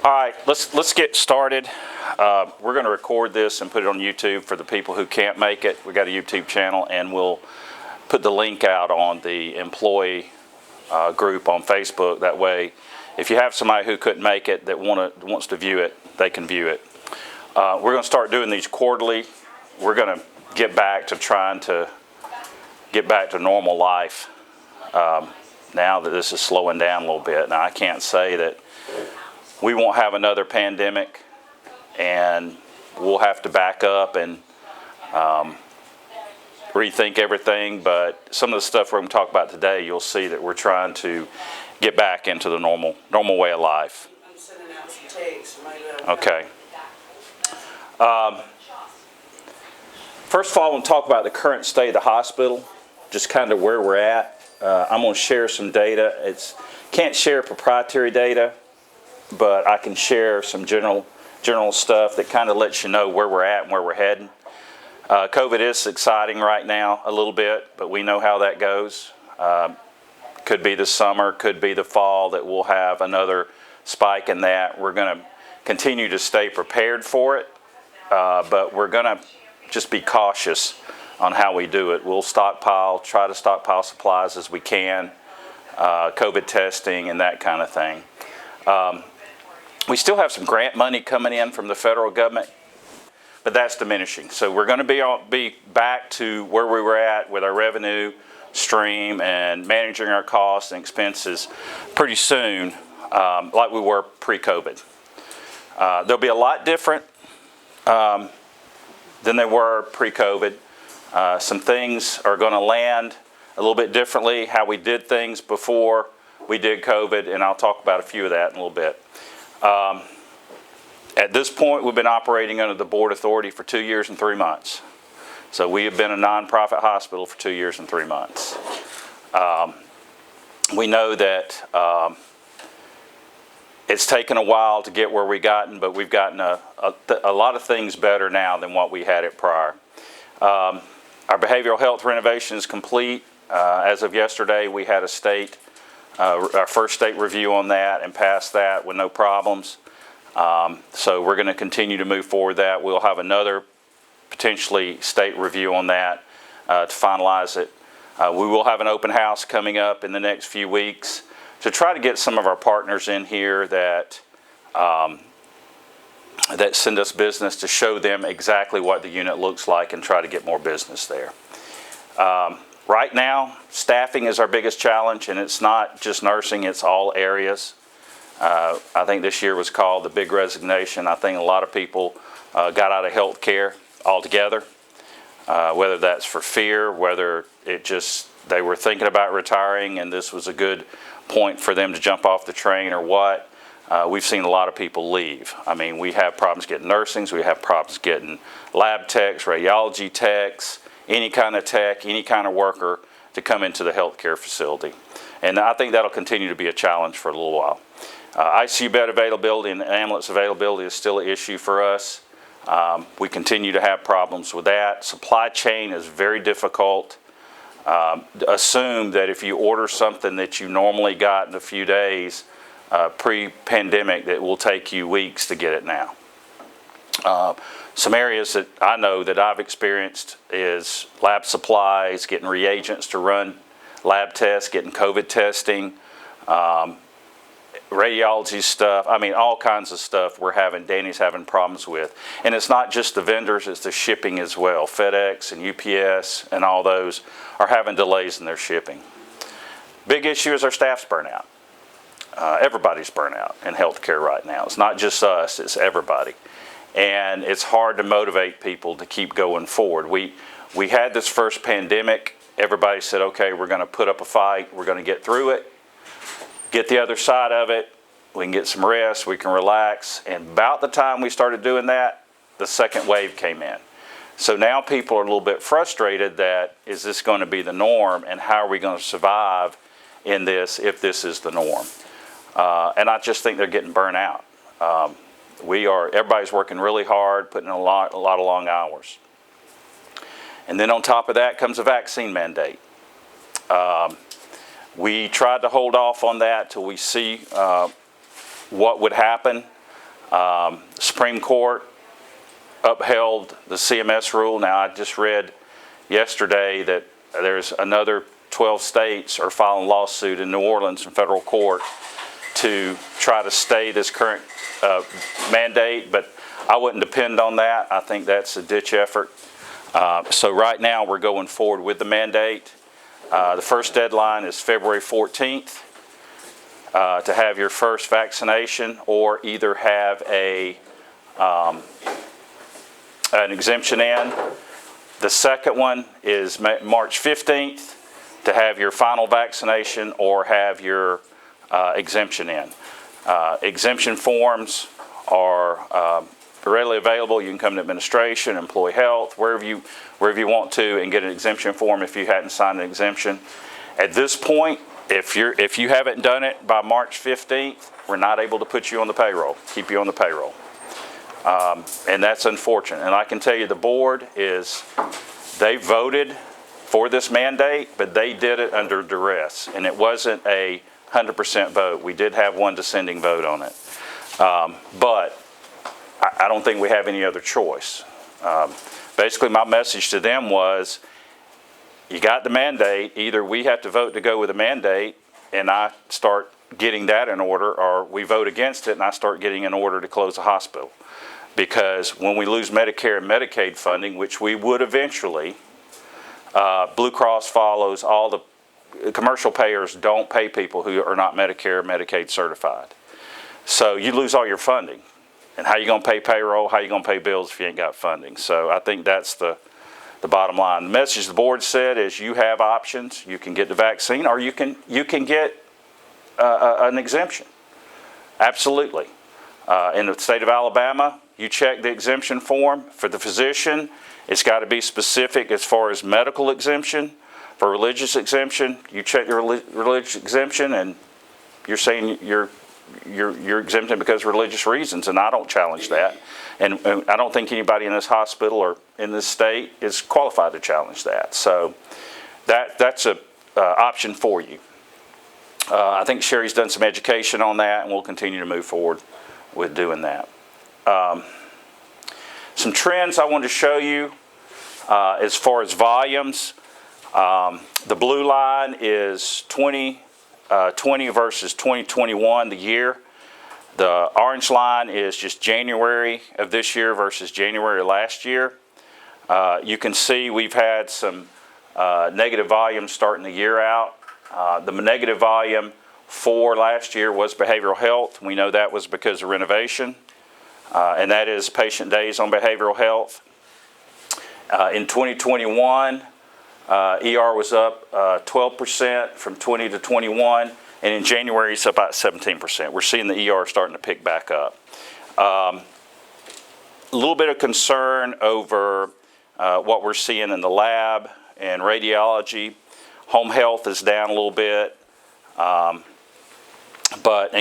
All right, let's get started. We're going to record this and put it on YouTube for the people who can't make it. We got a YouTube channel, and we'll put the link out on the employee group on Facebook. That way, if you have somebody who couldn't make it that wants to view it, they can view it. We're going to start doing these quarterly. We're going to get back to trying to get back to normal life now that this is slowing down a little bit. Now, I can't say that we won't have another pandemic and we'll have to back up and rethink everything, but some of the stuff we're going to talk about today, you'll see that we're trying to get back into the normal way of life. I'm sending out some takes. Okay. First of all, I want to talk about the current state of the hospital, just kind of where we're at. I'm going to share some data. Can't share proprietary data, but I can share some general stuff that kind of lets you know where we're at and where we're heading. COVID is exciting right now a little bit, but we know how that goes. Could be the summer, could be the fall that we'll have another spike in that. We're going to continue to stay prepared for it, but we're going to just be cautious on how we do it. We'll try to stockpile supplies as we can, COVID testing and that kind of thing. We still have some grant money coming in from the federal government, but that's diminishing. So we're going to be back to where we were at with our revenue stream and managing our costs and expenses pretty soon, like we were pre-COVID. They'll be a lot different than they were pre-COVID. Some things are going to land a little bit differently, how we did things before we did COVID, and I'll talk about a few of that in a little bit. At this point, we've been operating under the board authority for 2 years and 3 months. So we have been a nonprofit hospital for 2 years and 3 months. We know that it's taken a while to get where we've gotten, but we've gotten a lot of things better now than what we had it prior. Our behavioral health renovation is complete. As of yesterday, we had our first state review on that and passed that with no problems. So we're going to continue to move forward that. We'll have another potentially state review on that to finalize it. We will have an open house coming up in the next few weeks to try to get some of our partners in here that send us business, to show them exactly what the unit looks like and try to get more business there. Right now, staffing is our biggest challenge, and it's not just nursing, it's all areas. I think this year was called the big resignation. I think a lot of people got out of health care altogether, whether that's for fear, whether they were thinking about retiring and this was a good point for them to jump off the train or what. We've seen a lot of people leave. I mean, we have problems getting nursings, we have problems getting lab techs, radiology techs, any kind of tech, any kind of worker to come into the healthcare facility. And I think that'll continue to be a challenge for a little while. ICU bed availability and ambulance availability is still an issue for us. We continue to have problems with that. Supply chain is very difficult. Assume that if you order something that you normally got in a few days, pre-pandemic, that will take you weeks to get it now. Some areas that I know that I've experienced is lab supplies, getting reagents to run lab tests, getting COVID testing, radiology stuff. I mean, all kinds of stuff Danny's having problems with. And it's not just the vendors, it's the shipping as well. FedEx and UPS and all those are having delays in their shipping. Big issue is our staff's burnout. Everybody's burnout in healthcare right now. It's not just us, it's everybody. And it's hard to motivate people to keep going forward. We had this first pandemic. Everybody said, okay, we're going to put up a fight. We're going to get through it, get the other side of it. We can get some rest. We can relax. And about the time we started doing that, the second wave came in. So now people are a little bit frustrated that, is this going to be the norm? And how are we going to survive in this if this is the norm? And I just think they're getting burnt out. Everybody's working really hard, putting in a lot of long hours. And then on top of that comes a vaccine mandate. We tried to hold off on that till we see what would happen Supreme Court upheld the CMS rule. Now, I just read yesterday that there's another 12 states are filing a lawsuit in New Orleans in federal court to try to stay this current mandate, but I wouldn't depend on that. I think that's a ditch effort. So right now we're going forward with the mandate. The first deadline is February 14th to have your first vaccination or either have an exemption in. The second one is March 15th to have your final vaccination or have your exemption in. Exemption forms are readily available. You can come to administration, employee health, wherever you want to, and get an exemption form if you hadn't signed an exemption. At this point, if you haven't done it by March 15th, we're not able to put you on the payroll, keep you on the payroll. And that's unfortunate. And I can tell you the board they voted for this mandate, but they did it under duress. And it wasn't a 100% vote. We did have one dissenting vote on it. But I don't think we have any other choice. Basically, my message to them was, you got the mandate. Either we have to vote to go with the mandate and I start getting that in order, or we vote against it and I start getting an order to close the hospital. Because when we lose Medicare and Medicaid funding, which we would eventually, Blue Cross follows. All the commercial payers don't pay people who are not Medicare or Medicaid certified. So you lose all your funding. And how you going to pay payroll? How you going to pay bills if you ain't got funding? So I think that's the bottom line. The message the board said is you have options. You can get the vaccine, or you can get an exemption. Absolutely. In the state of Alabama, you check the exemption form for the physician. It's got to be specific as far as medical exemption. For religious exemption, you check the religious exemption, and you're saying you're exempted because of religious reasons, and I don't challenge that. And I don't think anybody in this hospital or in this state is qualified to challenge that. So that's an option for you. I think Sherry's done some education on that, and we'll continue to move forward with doing that. Some trends I want to show you as far as volumes. The blue line is 2020 versus 2021, the year. The orange line is just January of this year versus January last year. You can see we've had some negative volume starting the year out. The negative volume for last year was behavioral health. We know that was because of renovation, and that is patient days on behavioral health. In 2021, ER was up 12% from 20 to 21, and in January it's up about 17%. We're seeing the ER starting to pick back up. A little bit of concern over what we're seeing in the lab and radiology. Home health is down a little bit, and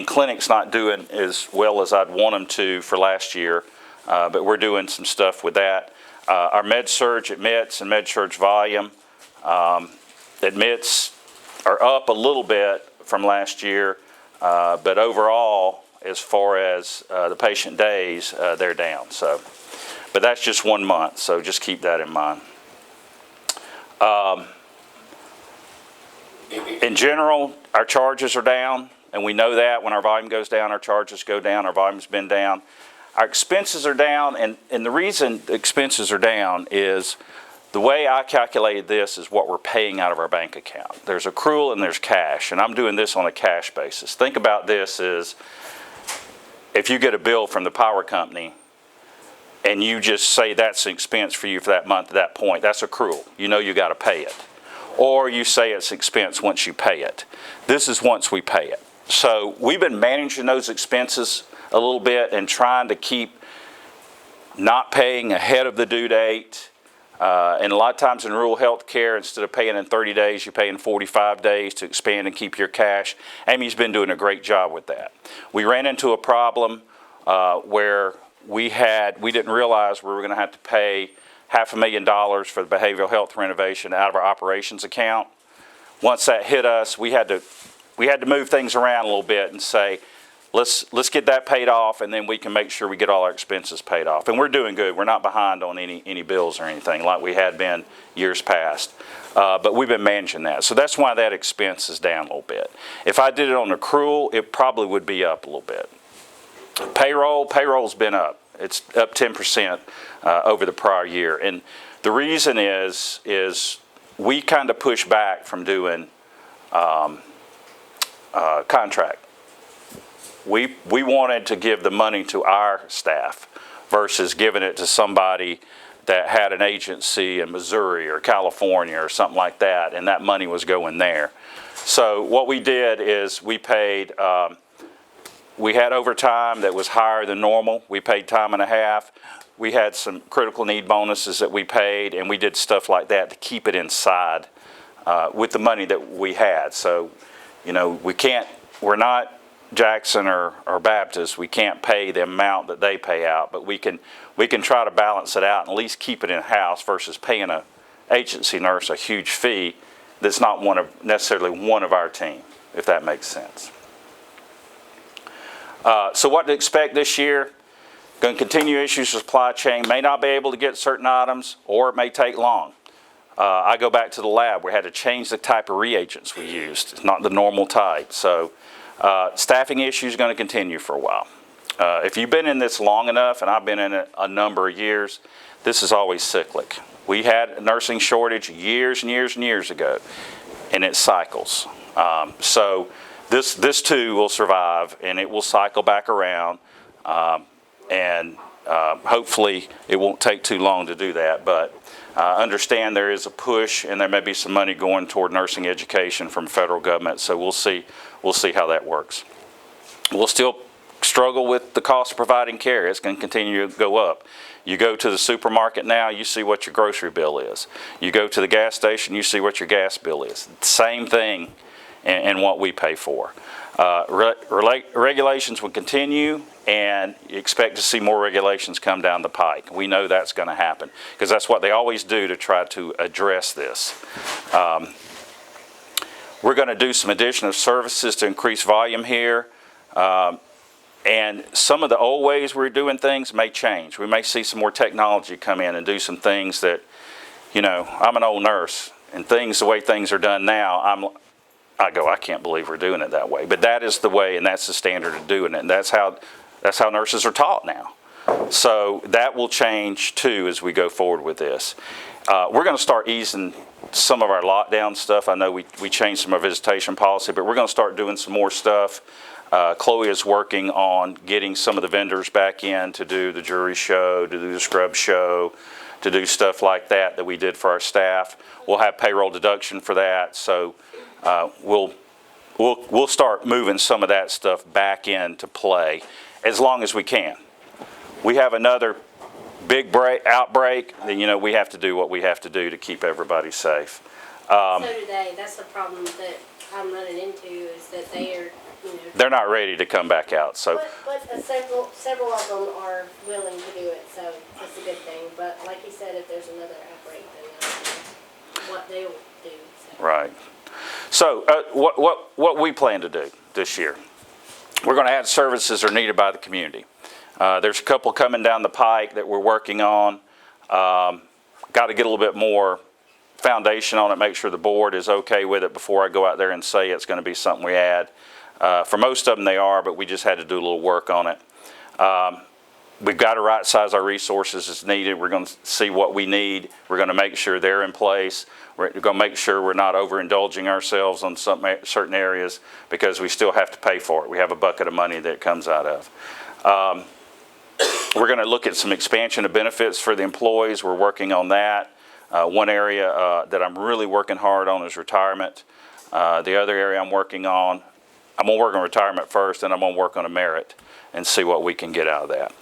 clinic's not doing as well as I'd want them to for last year, but we're doing some stuff with that. Our med-surg admits and med-surg volume, admits are up a little bit from last year, but overall, as far as the patient days, they're down. So, but that's just 1 month, so just keep that in mind. In general, our charges are down, and we know that when our volume goes down, our charges go down. Our volume's been down. Our expenses are down, and the reason the expenses are down is the way I calculated this is what we're paying out of our bank account. There's accrual and there's cash, and I'm doing this on a cash basis. Think about this as if you get a bill from the power company and you just say that's an expense for you for that month at that point, that's accrual. You know you got to pay it. Or you say it's expense once you pay it. This is once we pay it. So we've been managing those expenses a little bit and trying to keep not paying ahead of the due date. And a lot of times in rural health care, instead of paying in 30 days, you pay in 45 days to expand and keep your cash. Amy's been doing a great job with that. We ran into a problem where we didn't realize we were going to have to pay $500,000 for the behavioral health renovation out of our operations account. Once that hit us, we had to move things around a little bit and say, let's get that paid off, and then we can make sure we get all our expenses paid off. And we're doing good. We're not behind on any bills or anything like we had been years past. But we've been managing that. So that's why that expense is down a little bit. If I did it on accrual, it probably would be up a little bit. Payroll's been up. It's up 10% over the prior year. And the reason is we kind of push back from doing contract. We wanted to give the money to our staff versus giving it to somebody that had an agency in Missouri or California or something like that, and that money was going there. So what we did is we paid, we had overtime that was higher than normal. We paid time and a half. We had some critical need bonuses that we paid, and we did stuff like that to keep it inside with the money that we had. So, you know, we're not Jackson or Baptist. We can't pay the amount that they pay out, but we can try to balance it out and at least keep it in-house versus paying an agency nurse a huge fee that's not necessarily one of our team, if that makes sense. So what to expect this year? Going to continue issues with supply chain. May not be able to get certain items, or it may take long. I go back to the lab. We had to change the type of reagents we used. It's not the normal type. So staffing issues are going to continue for a while. If you've been in this long enough, and I've been in it a number of years, this is always cyclic. We had a nursing shortage years and years and years ago, and it cycles. So this too will survive, and it will cycle back around. And hopefully it won't take too long to do that. But understand there is a push, and there may be some money going toward nursing education from federal government. So we'll see how that works. We'll still struggle with the cost of providing care. It's going to continue to go up. You go to the supermarket now, you see what your grocery bill is. You go to the gas station, you see what your gas bill is. Same thing in what we pay for. Regulations will continue, and you expect to see more regulations come down the pike. We know that's going to happen because that's what they always do to try to address this. We're going to do some additional services to increase volume here. And some of the old ways we're doing things may change. We may see some more technology come in and do some things that, you know, I'm an old nurse, and the way things are done now, I can't believe we're doing it that way. But that is the way, and that's the standard of doing it. And that's how nurses are taught now. So that will change too as we go forward with this. We're going to start easing some of our lockdown stuff. I know we changed some of our visitation policy, but we're going to start doing some more stuff. Chloe is working on getting some of the vendors back in to do the jury show, to do the scrub show, to do stuff like that we did for our staff. We'll have payroll deduction for that. So we'll start moving some of that stuff back into play as long as we can. We have another big outbreak, then we have to do what we have to do to keep everybody safe. So do they. That's the problem that I'm running into, is that they are, they're not ready to come back out. So, but several of them are willing to do it, so that's a good thing. But like you said, if there's another outbreak, then what they'll do. So. Right. So what we plan to do this year, we're going to add services that are needed by the community. There's a couple coming down the pike that we're working on. Got to get a little bit more foundation on it, make sure the board is okay with it before I go out there and say it's going to be something we add. For most of them they are, but we just had to do a little work on it. We've got to right size our resources as needed. We're going to see what we need. We're going to make sure they're in place. We're going to make sure we're not overindulging ourselves on certain areas because we still have to pay for it. We have a bucket of money that it comes out of. We're going to look at some expansion of benefits for the employees. We're working on that. One area that I'm really working hard on is retirement. The other area I'm working on, I'm going to work on retirement first, and I'm going to work on a merit and see what we can get out of that.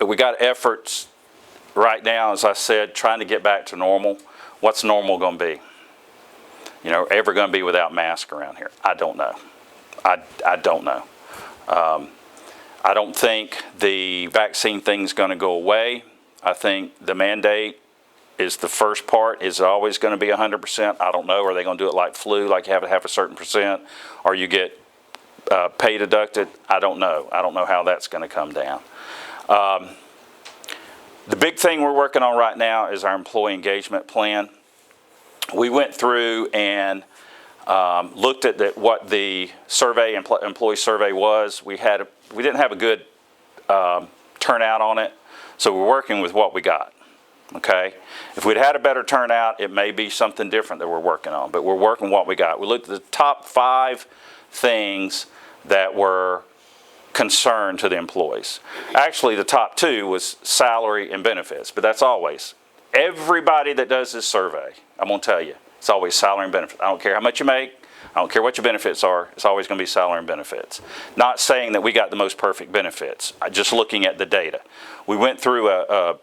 We got efforts right now, as I said, trying to get back to normal. What's normal going to be? Ever going to be without masks around here? I don't know. I don't know. I don't think the vaccine thing's going to go away. I think the mandate is the first part. Is it always going to be 100%? I don't know. Are they going to do it like flu, like you have to have a certain percent, or you get pay deducted, I don't know. I don't know how that's going to come down. The big thing we're working on right now is our employee engagement plan. We went through and looked at what the survey, employee survey was. We didn't have a good turnout on it, so we're working with what we got. Okay, if we'd had a better turnout, it may be something different that we're working on, but we're working what we got. We looked at the top 5 things that were concern to the employees. Actually, the top 2 was salary and benefits, but that's always. Everybody that does this survey, I'm going to tell you, it's always salary and benefits. I don't care how much you make. I don't care what your benefits are. It's always going to be salary and benefits. Not saying that we got the most perfect benefits. Just looking at the data. We went through a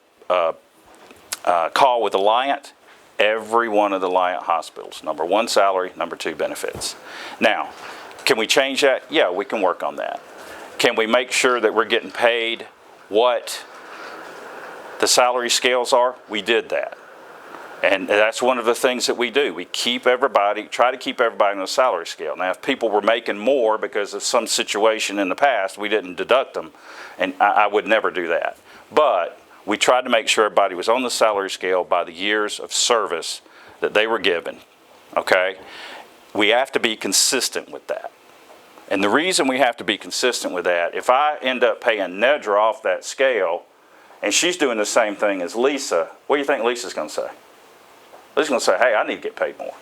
call with Alliant. Every one of the Alliant hospitals. Number 1, salary. Number 2, benefits. Now, can we change that? Yeah, we can work on that. Can we make sure that we're getting paid what the salary scales are? We did that. And that's one of the things that we do. We try to keep everybody on the salary scale. Now, if people were making more because of some situation in the past, we didn't deduct them. And I would never do that. But we tried to make sure everybody was on the salary scale by the years of service that they were given. Okay? We have to be consistent with that. And the reason we have to be consistent with that, if I end up paying Nedra off that scale, and she's doing the same thing as Lisa, what do you think Lisa's going to say? Lisa's going to say, hey, I need to get paid more.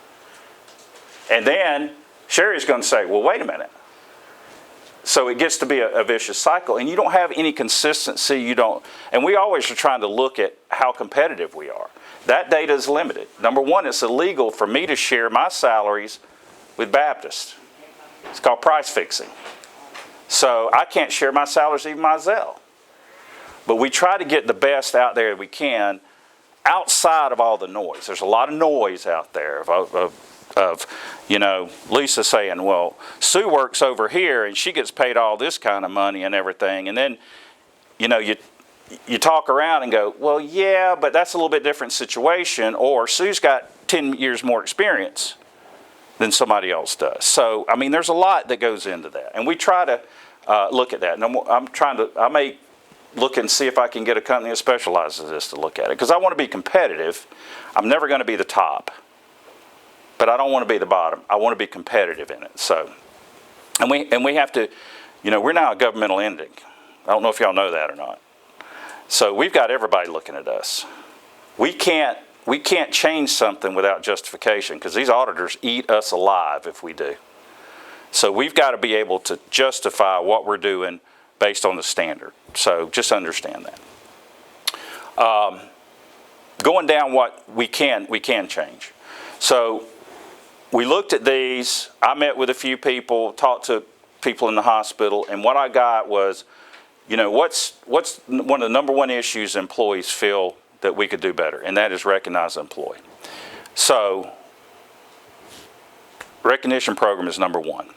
And then Sherry's going to say, well, wait a minute. So it gets to be a vicious cycle, and you don't have any consistency. And we always are trying to look at how competitive we are. That data is limited. Number 1, it's illegal for me to share my salaries with Baptist. It's called price fixing. So I can't share my salaries even myself. But we try to get the best out there that we can outside of all the noise. There's a lot of noise out there of Lisa saying, well, Sue works over here and she gets paid all this kind of money and everything. And then, you talk around and go, well, yeah, but that's a little bit different situation. Or Sue's got 10 years more experience than somebody else does. So, I mean, there's a lot that goes into that. And we try to look at that. And I may look and see if I can get a company that specializes in this to look at it. Because I want to be competitive. I'm never going to be the top. But I don't want to be the bottom. I want to be competitive in it. So, and we have to, we're now a governmental entity. I don't know if y'all know that or not. So we've got everybody looking at us. We can't change something without justification because these auditors eat us alive if we do. So we've got to be able to justify what we're doing based on the standard. So just understand that. Going down what we can change. So we looked at these. I met with a few people, talked to people in the hospital, and what I got was, what's one of the number 1 issues employees feel that we could do better, and that is recognize the employee. So recognition program is number 1.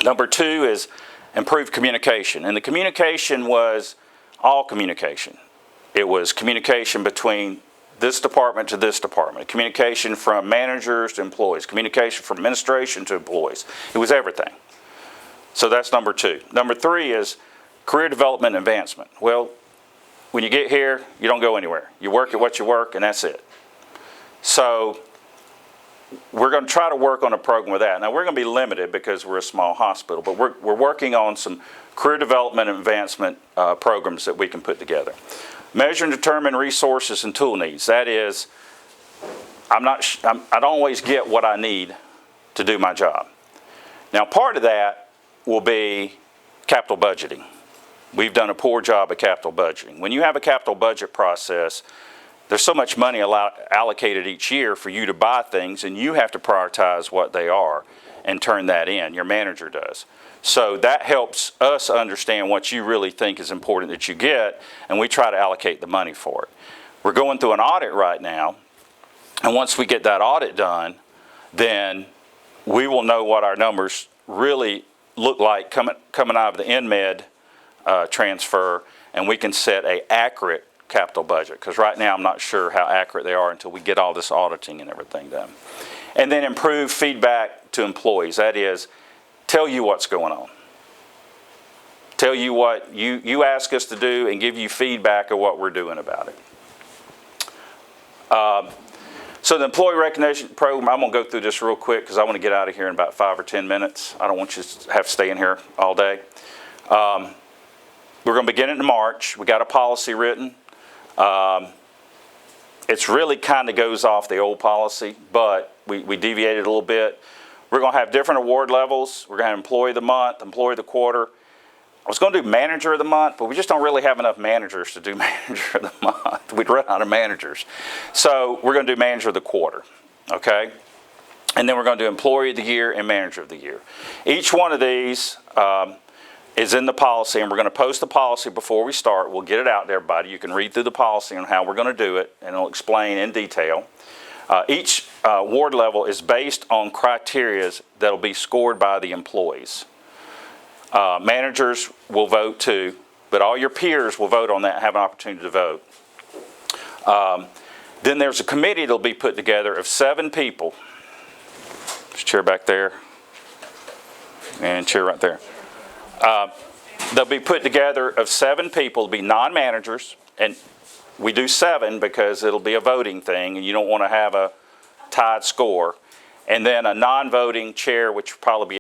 Number 2 is improve communication, and the communication was all communication. It was communication between this department to this department, communication from managers to employees, communication from administration to employees. It was everything. So that's number 2. Number 3 is career development and advancement. Well, when you get here, you don't go anywhere. You work at what you work, and that's it. So we're going to try to work on a program with that. Now, we're going to be limited because we're a small hospital, but we're working on some career development and advancement programs that we can put together. Measure and determine resources and tool needs. That is, I don't always get what I need to do my job. Now, part of that will be capital budgeting. We've done a poor job of capital budgeting. When you have a capital budget process, there's so much money allocated each year for you to buy things, and you have to prioritize what they are and turn that in. Your manager does. So that helps us understand what you really think is important that you get, and we try to allocate the money for it. We're going through an audit right now, and once we get that audit done, then we will know what our numbers really look like coming out of the InMed transfer, and we can set an accurate capital budget, because right now I'm not sure how accurate they are until we get all this auditing and everything done. And then improve feedback to employees. That is, tell you what's going on. Tell you what you ask us to do and give you feedback of what we're doing about it. So the employee recognition program, I'm going to go through this real quick because I want to get out of here in about 5 or 10 minutes. I don't want you to have to stay in here all day. We're going to begin it in March. We got a policy written. It's really kind of goes off the old policy, but we deviated a little bit. We're going to have different award levels. We're going to have employee of the month, employee of the quarter. I was going to do manager of the month, but we just don't really have enough managers to do manager of the month. We'd run out of managers. So we're going to do manager of the quarter, okay? And then we're going to do employee of the year and manager of the year. Each one of these is in the policy, and we're going to post the policy before we start. We'll get it out to everybody. You can read through the policy on how we're going to do it, and it'll explain in detail. Each award level is based on criteria that will be scored by the employees. Managers will vote too, but all your peers will vote on that and have an opportunity to vote. Then there's a committee that will be put together of 7 people. There's a chair back there and a chair right there. They'll be put together of 7 people to be non-managers, and we do 7 because it'll be a voting thing and you don't want to have a tied score. And then a non-voting chair, which will probably be